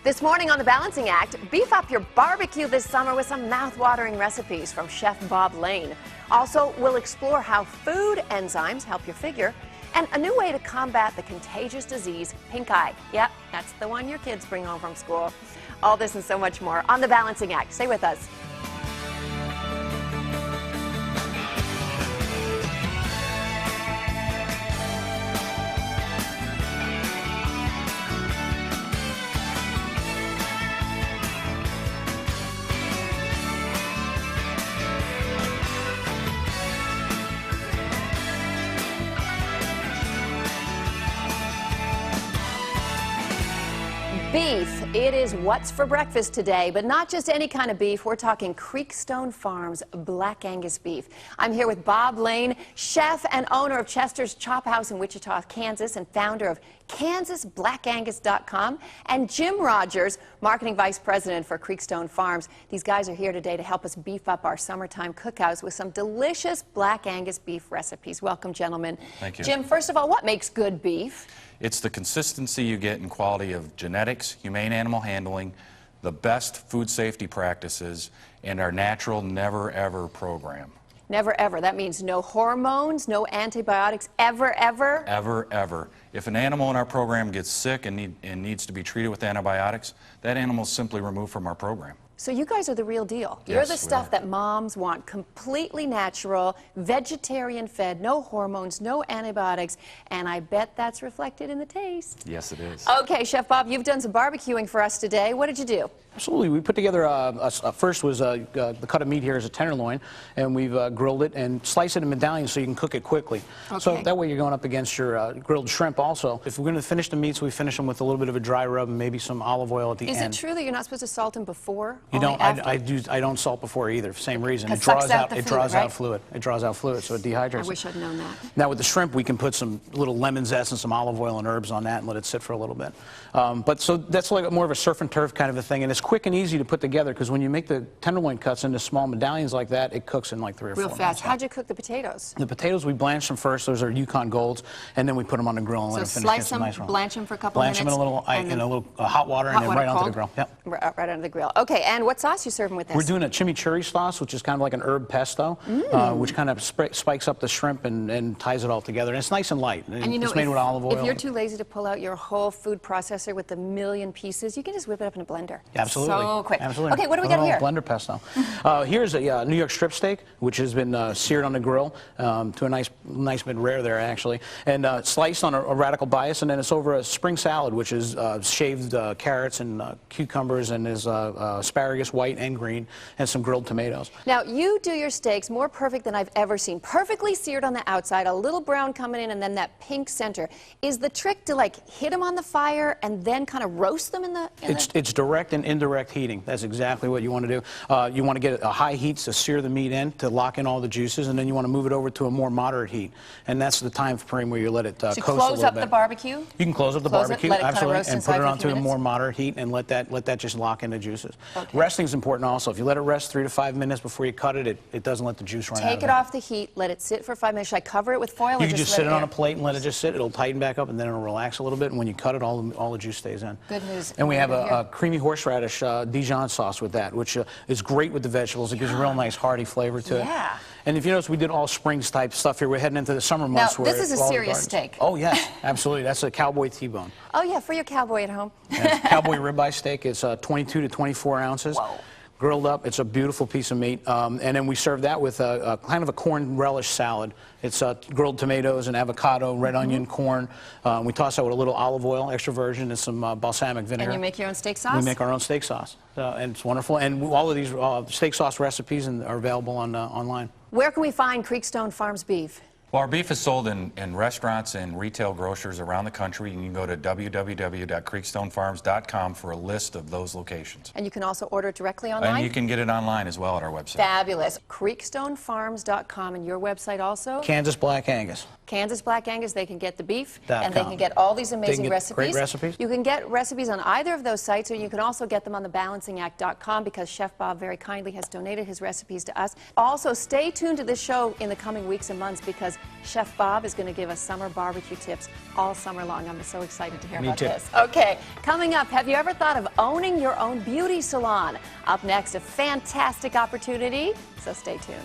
This morning on The Balancing Act, beef up your barbecue this summer with some mouth-watering recipes from Chef Bob Lane. Also, we'll explore how food enzymes help your figure and a new way to combat the contagious disease, pink eye. Yep, that's the one your kids bring home from school. All this and so much more on The Balancing Act. Stay with us. Beef, it is what's for breakfast today, but not just any kind of beef. We're talking Creekstone Farms Black Angus beef. I'm here with Bob Lane, chef and owner of Chester's Chop House in Wichita, Kansas, and founder of KansasBlackAngus.com, and Jim Rogers, marketing vice president for Creekstone Farms. These guys are here today to help us beef up our summertime cookouts with some delicious Black Angus beef recipes. Welcome, gentlemen. Thank you. Jim, first of all, what makes good beef? It's the consistency you get in quality of genetics, humane animal handling, the best food safety practices, and our natural never ever program. Never ever. That means no hormones, no antibiotics, ever, ever? Ever, ever. If an animal in our program gets sick and needs to be treated with antibiotics, that animal is simply removed from our program. So you guys are the real deal. Yes, You're the stuff we are. that moms want, completely natural, vegetarian fed, no hormones, no antibiotics, and I bet that's reflected in the taste. Yes, it is. Okay, Chef Bob, you've done some barbecuing for us today. What did you do? Absolutely. We put together first was the cut of meat here is a tenderloin, and we've grilled it and sliced it in medallions so you can cook it quickly. Okay. So that way you're going up against your grilled shrimp also. If we're going to finish the meats, we finish them with a little bit of a dry rub and maybe some olive oil at the end. Is it true that you're not supposed to salt them before? You only don't. after? I don't salt before either. Same reason. It sucks draws out the It fluid, draws right? out fluid. It draws out fluid, so it dehydrates. I wish I'd known that. Now with the shrimp, we can put some little lemon zest and some olive oil and herbs on that and let it sit for a little bit. But so that's like more of a surf and turf kind of a thing, and it's quick and easy to put together because when you make the tenderloin cuts into small medallions like that, it cooks in like 3 or 4 Real minutes. fast. How'd you cook the potatoes? The potatoes, we blanch them first. Those are Yukon Golds, and then we put them on the grill and let them finish. Slice them, nice blanch them for a couple minutes. Blanch them in a little hot water, and then right onto the grill. Yep. Right onto the grill. Okay, and what sauce you serving with this? We're doing a chimichurri sauce, which is kind of like an herb pesto, which kind of spikes up the shrimp and ties it all together. And it's nice and light. And you know, it's made with olive oil. If you're too lazy to pull out your whole food processor with a million pieces, you can just whip it up in a blender. Absolutely. So quick. Absolutely. Okay, what do we got here? Blender pesto. Here's a New York strip steak, which has been seared on the grill to a nice mid-rare there, actually, and sliced on a radical bias, and then it's over a spring salad, which is shaved carrots and cucumbers, and is asparagus, white and green, and some grilled tomatoes. Now, you do your steaks more perfect than I've ever seen. Perfectly seared on the outside, a little brown coming in, and then that pink center. Is the trick to, like, hit them on the fire and then kind of roast them in the... It's direct and indirect heating. That's exactly what you want to do. You want to get a high heat to sear the meat in, to lock in all the juices, and then you want to move it over to a more moderate heat. And that's the time frame where you let it coast a little bit. Close up the barbecue? You can close up the barbecue, let it absolutely, kind of and put it onto a minutes? more moderate heat and let that just lock in the juices. Okay. Resting is important also. If you let it rest 3 to 5 minutes before you cut it, it doesn't let the juice run out of it. Take it off the heat, let it sit for 5 minutes. Should I cover it with foil? You can just sit it on a plate and let it just sit. It'll tighten back up and then it'll relax a little bit. And when you cut it, all the juice stays in. Good news. And we have a creamy horseradish Dijon sauce with that, which is great with the vegetables. It gives a real nice hearty flavor to it. Yeah. And if you notice, we did all springs type stuff here. We're heading into the summer months. Now, this is a serious steak. Oh, yes, absolutely. That's a cowboy T-bone. Oh, yeah, for your cowboy at home. Yeah, cowboy ribeye steak. It's 22 to 24 ounces. Whoa. Grilled up. It's a beautiful piece of meat. And then we serve that with a kind of a corn relish salad. It's grilled tomatoes and avocado, red onion, corn. We toss that with a little olive oil, extra virgin, and some balsamic vinegar. And you make your own steak sauce? We make our own steak sauce. And it's wonderful. And all of these steak sauce recipes are available online. Where can we find Creekstone Farms beef? Well, our beef is sold in restaurants and retail grocers around the country. You can go to www.creekstonefarms.com for a list of those locations. And you can also order it directly online? And you can get it online as well at our website. Fabulous. Creekstonefarms.com, and your website also? Kansas Black Angus. Kansas Black Angus, they can get the beef, .com. and they can get all these amazing get recipes. great recipes. You can get recipes on either of those sites, or you can also get them on thebalancingact.com, because Chef Bob very kindly has donated his recipes to us. Also, stay tuned to this show in the coming weeks and months, because Chef Bob is going to give us summer barbecue tips all summer long. I'm so excited to hear about this. Okay, coming up, have you ever thought of owning your own beauty salon? Up next, a fantastic opportunity, so stay tuned.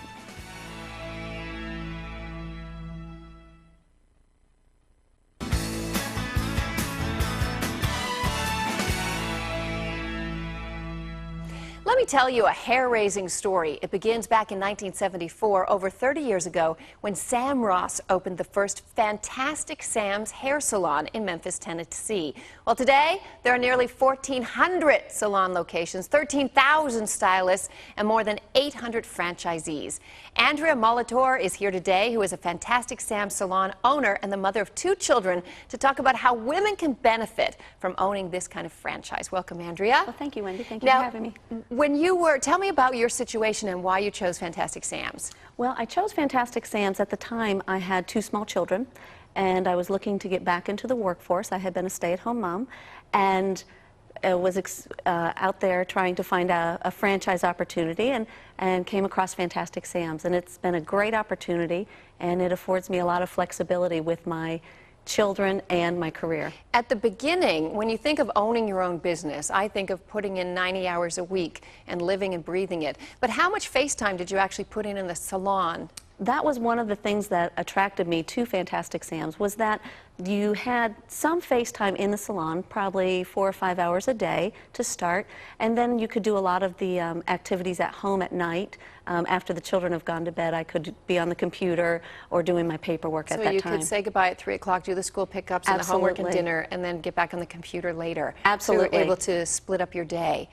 Let me tell you a hair-raising story. It begins back in 1974, over 30 years ago, when Sam Ross opened the first Fantastic Sam's hair salon in Memphis, Tennessee. Well, today, there are nearly 1,400 salon locations, 13,000 stylists, and more than 800 franchisees. Andrea Molitor is here today, who is a Fantastic Sam's salon owner and the mother of 2 children, to talk about how women can benefit from owning this kind of franchise. Welcome, Andrea. Well, thank you, Wendy. Thank you for having me. Tell me about your situation and why you chose Fantastic Sam's. Well, I chose Fantastic Sam's. At the time, I had 2 small children, and I was looking to get back into the workforce. I had been a stay-at-home mom, and was out there trying to find a franchise opportunity, and came across Fantastic Sam's. And it's been a great opportunity, and it affords me a lot of flexibility with my children and my career. At the beginning, when you think of owning your own business, I think of putting in 90 hours a week and living and breathing it. But how much face time did you actually put in the salon? That was one of the things that attracted me to Fantastic Sam's, was that you had some face time in the salon, probably 4 or 5 hours a day to start, and then you could do a lot of the activities at home at night. After the children have gone to bed, I could be on the computer or doing my paperwork at that time. So you could say goodbye at 3 o'clock, do the school pickups and the homework and dinner, and then get back on the computer later. Absolutely. So you were able to split up your day.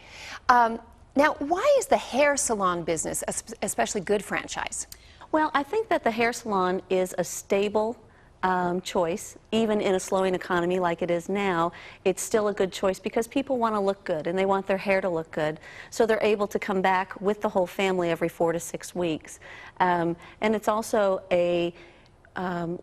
Now, why is the hair salon business especially good franchise? Well, I think that the hair salon is a stable choice. Even in a slowing economy like it is now, it's still a good choice because people want to look good and they want their hair to look good. So they're able to come back with the whole family every 4 to 6 weeks. And it's also a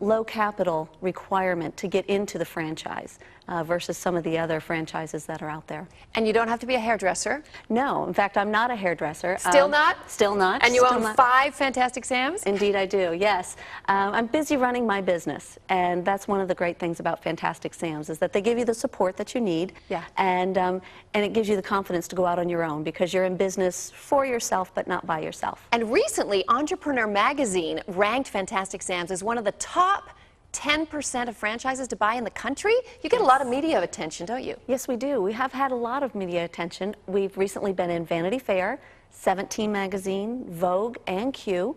low capital requirement to get into the franchise versus some of the other franchises that are out there. And you don't have to be a hairdresser? No. In fact, I'm not a hairdresser. Still not? Still not. And you own 5 Fantastic Sam's? Indeed I do, yes. I'm busy running my business, and that's one of the great things about Fantastic Sam's, is that they give you the support that you need, and it gives you the confidence to go out on your own because you're in business for yourself but not by yourself. And recently, Entrepreneur Magazine ranked Fantastic Sam's as one of the top 10% of franchises to buy in the country. You get a lot of media attention, don't you? Yes, we do. We have had a lot of media attention. We've recently been in Vanity Fair, 17 Magazine, Vogue, and Q.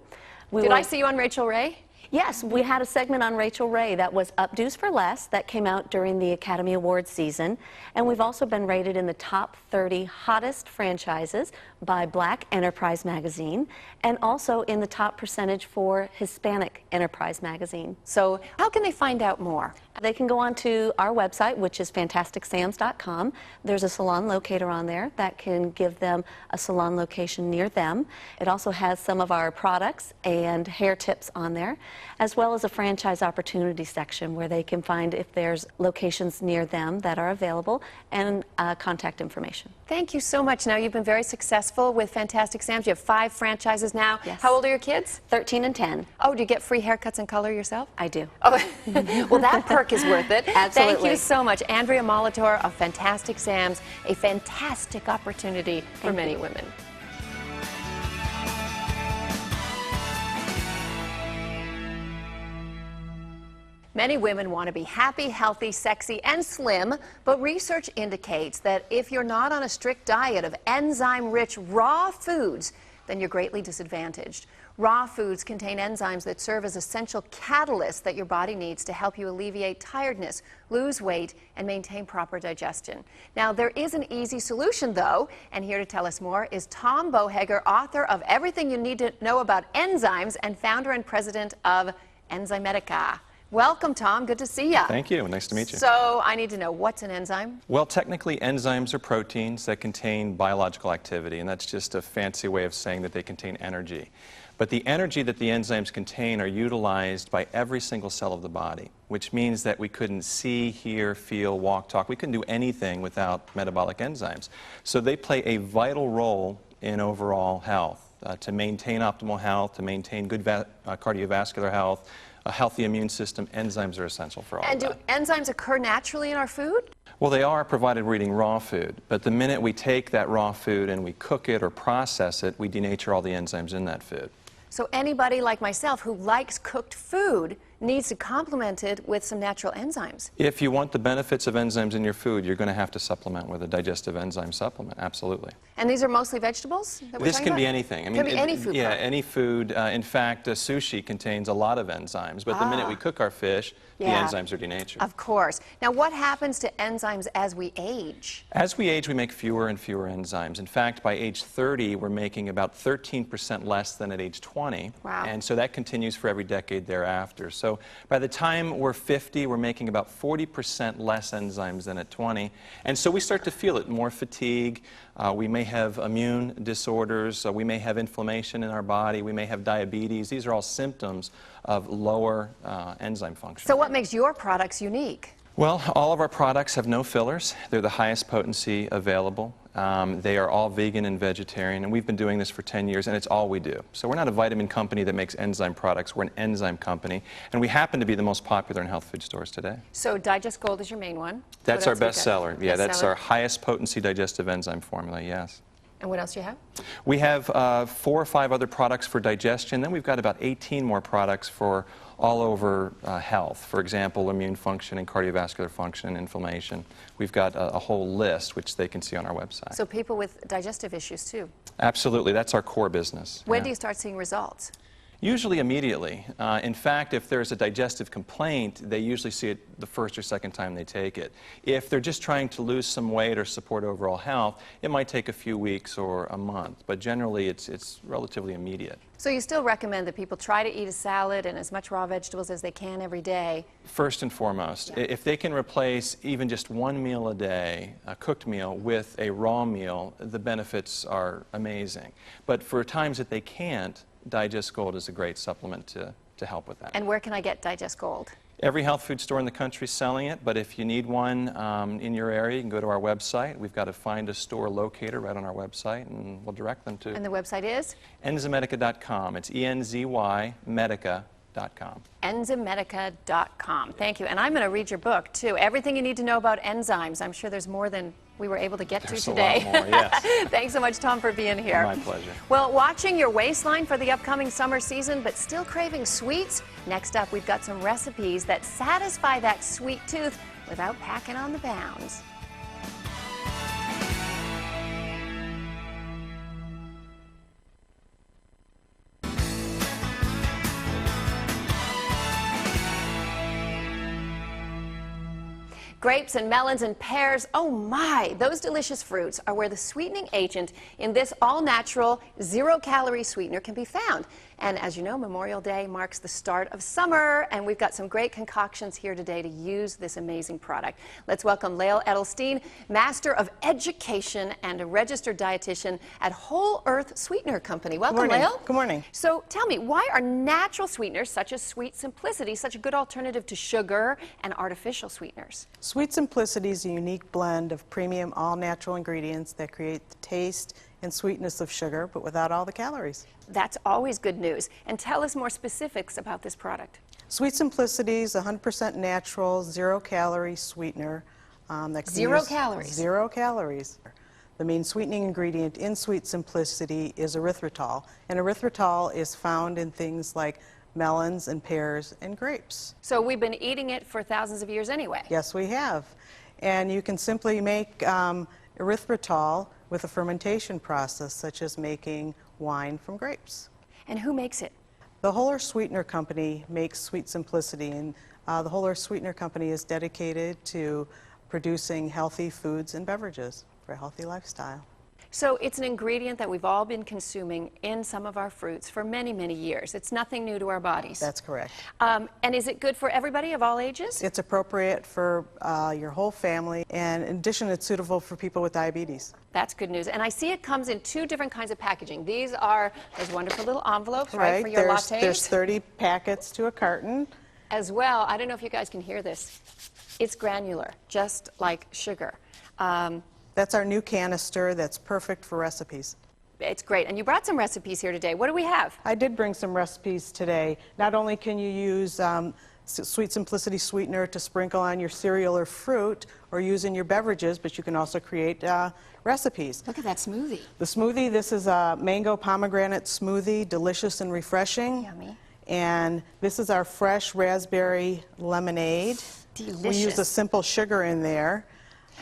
Did I see you on Rachel Ray? Yes, we had a segment on Rachel Ray that was Updo's for Less that came out during the Academy Awards season. And we've also been rated in the top 30 hottest franchises by Black Enterprise Magazine and also in the top percentage for Hispanic Enterprise Magazine. So how can they find out more? They can go on to our website, which is fantasticsams.com. There's a salon locator on there that can give them a salon location near them. It also has some of our products and hair tips on there, as well as a franchise opportunity section where they can find if there's locations near them that are available and contact information. Thank you so much. Now, you've been very successful with Fantastic Sam's. You have 5 franchises now. Yes. How old are your kids? 13 and 10. Oh, do you get free haircuts and color yourself? I do. Oh, well, that perk is worth it. Absolutely. Thank you so much. Andrea Molitor of Fantastic Sam's, a fantastic opportunity for many women. Many women want to be happy, healthy, sexy, and slim, but research indicates that if you're not on a strict diet of enzyme-rich raw foods, then you're greatly disadvantaged. Raw foods contain enzymes that serve as essential catalysts that your body needs to help you alleviate tiredness, lose weight, and maintain proper digestion. Now, there is an easy solution, though, and here to tell us more is Tom Boheger, author of Everything You Need to Know About Enzymes and founder and president of Enzymedica. Welcome, Tom. Good to see you. Thank you. Nice to meet you. So I need to know, what's an enzyme? Well, technically, enzymes are proteins that contain biological activity, and that's just a fancy way of saying that they contain energy. But the energy that the enzymes contain are utilized by every single cell of the body, which means that we couldn't see, hear, feel, walk, talk. We couldn't do anything without metabolic enzymes. So they play a vital role in overall health, to maintain optimal health, to maintain good cardiovascular health, a healthy immune system. Enzymes are essential for all of that. And do enzymes occur naturally in our food? Well, they are, provided we're eating raw food. But the minute we take that raw food and we cook it or process it, we denature all the enzymes in that food. So anybody like myself who likes cooked food needs to complement it with some natural enzymes. If you want the benefits of enzymes in your food, you're going to have to supplement with a digestive enzyme supplement, absolutely. And these are mostly vegetables that we're This talking can be about? anything. Can be any food Yeah, product. any food. In fact, sushi contains a lot of enzymes, but the minute we cook our fish, Yeah. the enzymes are denatured. Of course. Now, what happens to enzymes as we age? As we age, we make fewer and fewer enzymes. In fact, by age 30, we're making about 13% less than at age 20. Wow. And so that continues for every decade thereafter. So by the time we're 50, we're making about 40% less enzymes than at 20. And so we start to feel it, more fatigue. We may have immune disorders. We may have inflammation in our body. We may have diabetes. These are all symptoms of lower enzyme function. So what makes your products unique? Well, all of our products have no fillers. They're the highest potency available. They are all vegan and vegetarian, and we've been doing this for 10 years, and it's all we do. So we're not a vitamin company that makes enzyme products. We're an enzyme company, and we happen to be the most popular in health food stores today. So Digest Gold is your main one. That's What our else we best got? seller. Yeah, that's Bestseller. our highest potency digestive enzyme formula, yes. And what else do you have? We have 4 or 5 other products for digestion. Then we've got about 18 more products for all over health. For example, immune function and cardiovascular function and inflammation. We've got a whole list which they can see on our website. So people with digestive issues too. Absolutely, that's our core business. When Yeah. do you start seeing results? Usually immediately. In fact, if there's a digestive complaint, they usually see it the first or second time they take it. If they're just trying to lose some weight or support overall health, it might take a few weeks or a month, but generally it's relatively immediate. So you still recommend that people try to eat a salad and as much raw vegetables as they can every day? First and foremost, if they can replace even just one meal a day, a cooked meal, with a raw meal, the benefits are amazing. But for times that they can't, Digest Gold is a great supplement to help with that. And where can I get Digest Gold? Every health food store in the country is selling it, but if you need one in your area, you can go to our website. We've got a find a store locator right on our website, and we'll direct them to And the website is? Enzymedica.com. It's E-N-Z-Y Medica.com. Enzymedica.com. Thank you. And I'm going to read your book, too. Everything you need to know about enzymes. I'm sure there's more than we were able to get There's to a today. lot more, yes. Thanks so much, Tom, for being here. My pleasure. Well, watching your waistline for the upcoming summer season, but still craving sweets? Next up, we've got some recipes that satisfy that sweet tooth without packing on the pounds. Grapes and melons and pears, oh my, those delicious fruits are where the sweetening agent in this all-natural, zero-calorie sweetener can be found. And as you know, Memorial Day marks the start of summer, and we've got some great concoctions here today to use this amazing product. Let's welcome Lael Edelstein, Master of Education and a registered dietitian at Whole Earth Sweetener Company. Welcome, Lael. Good morning. So tell me, why are natural sweeteners such as Sweet Simplicity such a good alternative to sugar and artificial sweeteners? Sweet Simplicity is a unique blend of premium all-natural ingredients that create the taste and sweetness of sugar, but without all the calories. That's always good news. And tell us more specifics about this product. Sweet Simplicity is 100% natural, zero-calorie sweetener. That can Zero use calories? 0 calories. The main sweetening ingredient in Sweet Simplicity is erythritol, and erythritol is found in things like melons and pears and grapes. So we've been eating it for thousands of years anyway. Yes, we have. And you can simply make erythritol with a fermentation process, such as making wine from grapes. And who makes it? The Whole Earth Sweetener Company makes Sweet Simplicity, and the Whole Earth Sweetener Company is dedicated to producing healthy foods and beverages for a healthy lifestyle. So it's an ingredient that we've all been consuming in some of our fruits for many, many years. It's nothing new to our bodies. That's correct. And is it good for everybody of all ages? It's appropriate for your whole family, and in addition, it's suitable for people with diabetes. That's good news. And I see it comes in 2 different kinds of packaging. These are those wonderful little envelopes, right, for your lattes? There's 30 packets to a carton. As well, I don't know if you guys can hear this. It's granular, just like sugar. That's our new canister that's perfect for recipes. It's great. And you brought some recipes here today. What do we have? I did bring some recipes today. Not only can you use Sweet Simplicity sweetener to sprinkle on your cereal or fruit or use in your beverages, but you can also create recipes. Look at that smoothie. The smoothie, this is a mango pomegranate smoothie, delicious and refreshing. Yummy. And this is our fresh raspberry lemonade. Delicious. We use a simple sugar in there.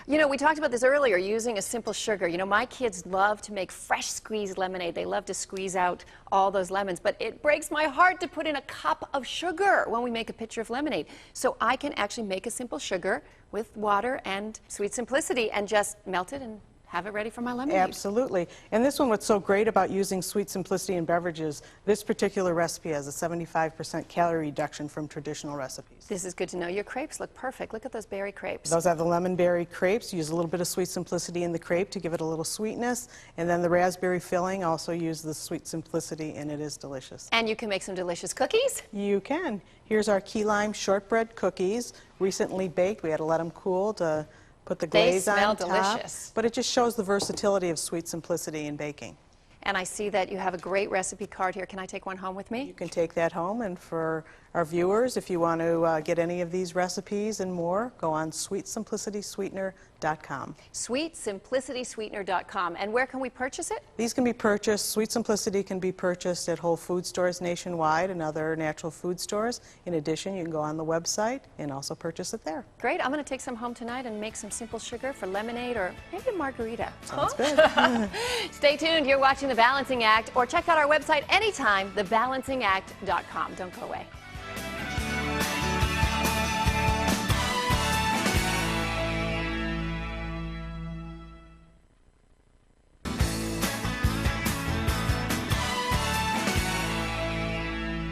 You know, we talked about this earlier, using a simple sugar. You know, my kids love to make fresh squeezed lemonade. They love to squeeze out all those lemons, but it breaks my heart to put in a cup of sugar when we make a pitcher of lemonade. So I can actually make a simple sugar with water and Sweet Simplicity and just melt it and have it ready for my lemonade. Absolutely. And this one, what's so great about using Sweet Simplicity in beverages, this particular recipe has a 75% calorie reduction from traditional recipes. This is good to know. Your crepes look perfect. Look at those berry crepes. Those are the lemon berry crepes. Use a little bit of Sweet Simplicity in the crepe to give it a little sweetness. And then the raspberry filling, also use the Sweet Simplicity, and it is delicious. And you can make some delicious cookies. You can. Here's our key lime shortbread cookies, recently baked. We had to let them cool to put the glaze on top. They smell delicious. But it just shows the versatility of Sweet Simplicity in baking. And I see that you have a great recipe card here. Can I take one home with me? You can take that home, and for our viewers, if you want to get any of these recipes and more, go on sweetsimplicitysweetener.com. Sweetsimplicitysweetener.com. And where can we purchase it? These can be purchased, Sweet Simplicity can be purchased at Whole Food stores nationwide and other natural food stores. In addition, you can go on the website and also purchase it there. Great. I'm going to take some home tonight and make some simple sugar for lemonade or maybe a margarita. Sounds good. Stay tuned. You're watching The Balancing Act, or check out our website anytime, thebalancingAct.com. Don't go away.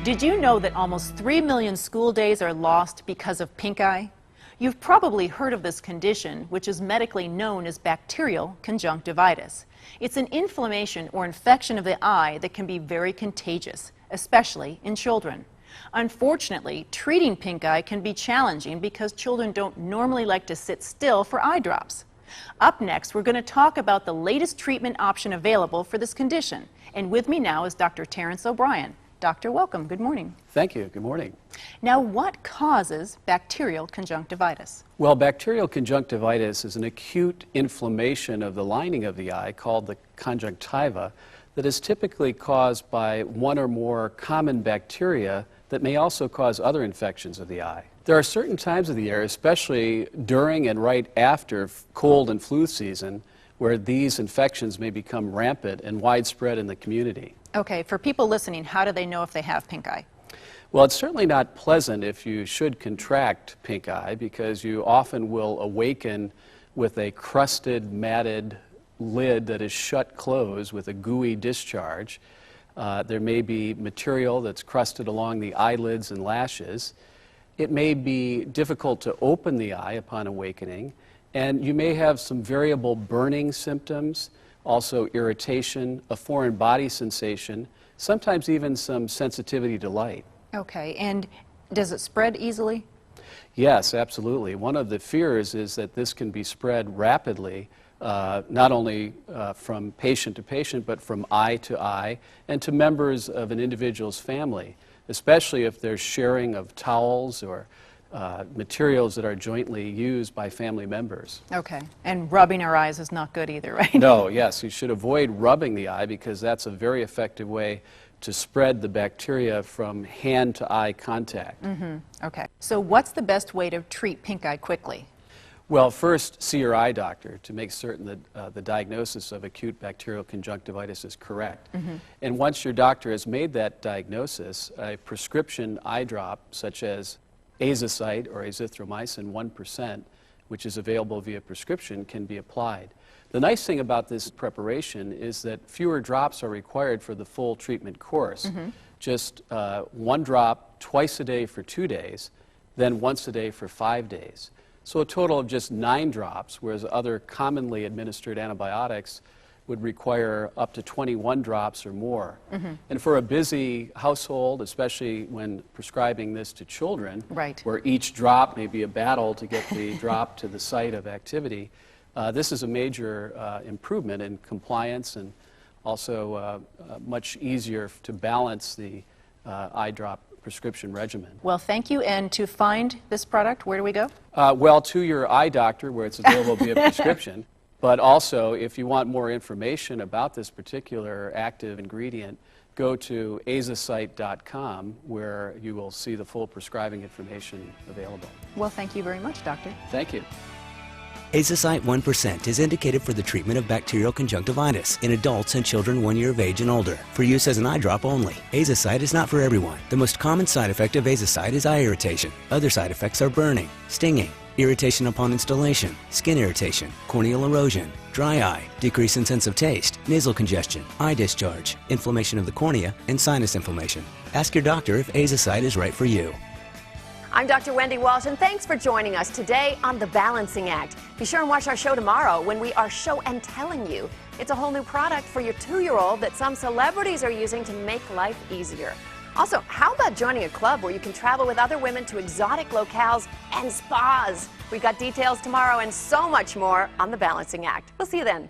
Did you know that almost 3 million school days are lost because of pink eye? You've probably heard of this condition, which is medically known as bacterial conjunctivitis. It's an inflammation or infection of the eye that can be very contagious, especially in children. Unfortunately, treating pink eye can be challenging because children don't normally like to sit still for eye drops. Up next, we're going to talk about the latest treatment option available for this condition. And with me now is Dr. Terrence O'Brien. Doctor, welcome. Good morning. Thank you. Good morning. Now, what causes bacterial conjunctivitis? Well, bacterial conjunctivitis is an acute inflammation of the lining of the eye called the conjunctiva that is typically caused by one or more common bacteria that may also cause other infections of the eye. There are certain times of the year, especially during and right after cold and flu season, where these infections may become rampant and widespread in the community. Okay, for people listening, how do they know if they have pink eye? Well, it's certainly not pleasant if you should contract pink eye, because you often will awaken with a crusted, matted lid that is shut closed with a gooey discharge. There may be material that's crusted along the eyelids and lashes. It may be difficult to open the eye upon awakening, and you may have some variable burning symptoms, also irritation, a foreign body sensation, sometimes even some sensitivity to light. Okay, and does it spread easily? Yes, absolutely. One of the fears is that this can be spread rapidly, not only from patient to patient, but from eye to eye and to members of an individual's family, especially if there's sharing of towels or materials that are jointly used by family members. Okay, and rubbing our eyes is not good either, right? No, yes, you should avoid rubbing the eye, because that's a very effective way to spread the bacteria from hand to eye contact. Okay, so what's the best way to treat pink eye quickly? Well, first, see your eye doctor to make certain that the diagnosis of acute bacterial conjunctivitis is correct. And once your doctor has made that diagnosis, a prescription eye drop such as azithromycin or azithromycin 1% which is available via prescription, can be applied. The nice thing about this preparation is that fewer drops are required for the full treatment course. Just 1 drop twice a day for 2 days, then once a day for 5 days. So a total of just 9 drops, whereas other commonly administered antibiotics would require up to 21 drops or more. And for a busy household, especially when prescribing this to children, where each drop may be a battle to get the drop to the site of activity, this is a major improvement in compliance and also much easier to balance the eye drop prescription regimen. Well, thank you. And to find this product, where do we go? Well, to your eye doctor, where it's available via prescription. But also, if you want more information about this particular active ingredient, go to azocyte.com, where you will see the full prescribing information available. Well, thank you very much, Doctor. Thank you. Azocyte 1% is indicated for the treatment of bacterial conjunctivitis in adults and children 1 year of age and older, for use as an eye drop only. Azocyte is not for everyone. The most common side effect of azocyte is eye irritation. Other side effects are burning, stinging, irritation upon installation, skin irritation, corneal erosion, dry eye, decrease in sense of taste, nasal congestion, eye discharge, inflammation of the cornea, and sinus inflammation. Ask your doctor if azocyte is right for you. I'm Dr. Wendy Walsh, and thanks for joining us today on The Balancing Act. Be sure and watch our show tomorrow when we are show and telling you it's a whole new product for your 2-year-old that some celebrities are using to make life easier. Also, how about joining a club where you can travel with other women to exotic locales and spas? We've got details tomorrow and so much more on The Balancing Act. We'll see you then.